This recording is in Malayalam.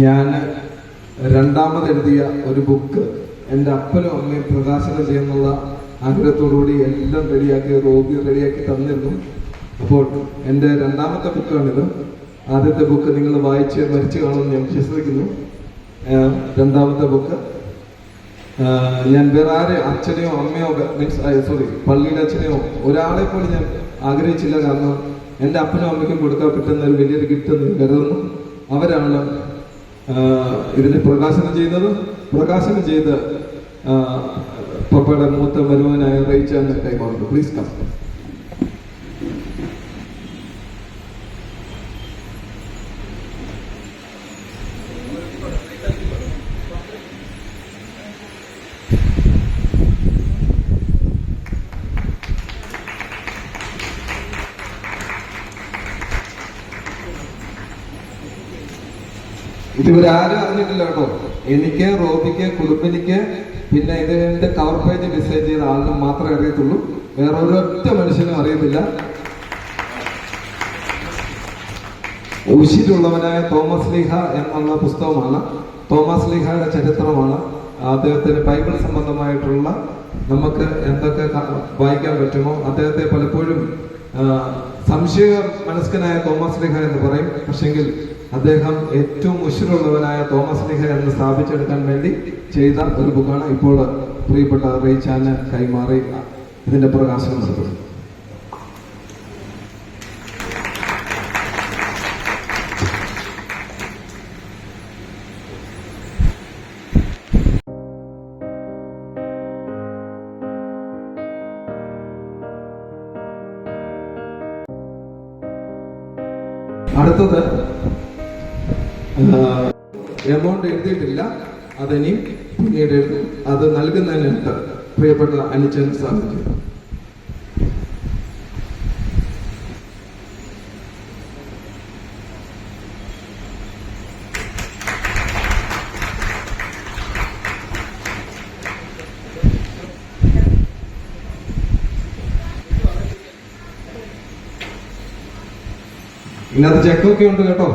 ഞാൻ രണ്ടാമത് എഴുതിയ ഒരു ബുക്ക് എൻ്റെ അപ്പനും അമ്മയും പ്രകാശനം ചെയ്യുന്നുള്ള ആഗ്രഹത്തോടുകൂടി എല്ലാം റെഡിയാക്കി റോബി റെഡിയാക്കി തന്നിരുന്നു. അപ്പോൾ എൻ്റെ രണ്ടാമത്തെ ബുക്കാണിത്. ആദ്യത്തെ ബുക്ക് നിങ്ങൾ വായിച്ച് മരിച്ചു കാണുമെന്ന് ഞാൻ വിശ്വസിക്കുന്നു. രണ്ടാമത്തെ ബുക്ക് ഞാൻ വേറെ ആരെ അച്ഛനെയോ അമ്മയോ പള്ളിയുടെ അച്ഛനെയോ ഒരാളെ പോലും ഞാൻ ആഗ്രഹിച്ചില്ല. കാരണം എൻ്റെ അപ്പനും അമ്മയ്ക്കും കൊടുക്കാൻ പറ്റുന്ന ഒരു വലിയൊരു ഗിഫ്റ്റ് എന്ന് കരുതുന്നു. അവരാണ് ഇതിന് പ്രകാശനം ചെയ്ത് പപ്പയുടെ മൂത്ത മരുമകനായ റൈച്ചാന്ന് കൈമാറുന്നു. Please come. ഇതുവരെ ആരും അറിഞ്ഞിട്ടില്ല കേട്ടോ. എനിക്ക്, റോബിക്ക്, കുടുംബിനിക്ക്, പിന്നെ ഇതിന്റെ കവർ പേജ് ഡിസൈൻ ചെയ്ത ആളിനും മാത്രമേ അറിയത്തുള്ളൂ. വേറെ ഒരൊറ്റ മനുഷ്യനും അറിയത്തില്ല. ഉശിരുള്ളവനായ തോമസ് ലീഹ എന്നുള്ള പുസ്തകമാണ്. തോമസ് ലീഹയുടെ ചരിത്രമാണ്. അദ്ദേഹത്തിന് ബൈബിൾ സംബന്ധമായിട്ടുള്ള നമുക്ക് എന്തൊക്കെ വായിക്കാൻ പറ്റുമോ, അദ്ദേഹത്തെ പലപ്പോഴും സംശയ മനസ്കനായ തോമസ് ലീഹ എന്ന് പറയും. പക്ഷെങ്കിൽ അദ്ദേഹം ഏറ്റവും ഉശിരുള്ളവനായ തോമസ് ലീഹ എന്ന് സ്ഥാപിച്ചെടുക്കാൻ വേണ്ടി ചെയ്ത ഒരു ബുക്കാണ് ഇപ്പോൾ പ്രിയപ്പെട്ട റൈച്ചാന് കൈമാറി ഇതിന്റെ പ്രകാശനം നടത്തുന്നത്. അടുത്തത് എമൗണ്ട് എഴുതിയിട്ടില്ല, അതിനി പിന്നീട് അത് നൽകുന്നതിനുണ്ട് പ്രിയപ്പെട്ട അനുജൻ സാധിക്കും. ഇതിനകത്ത് ചെക്കൊക്കെ ഉണ്ട് കേട്ടോ.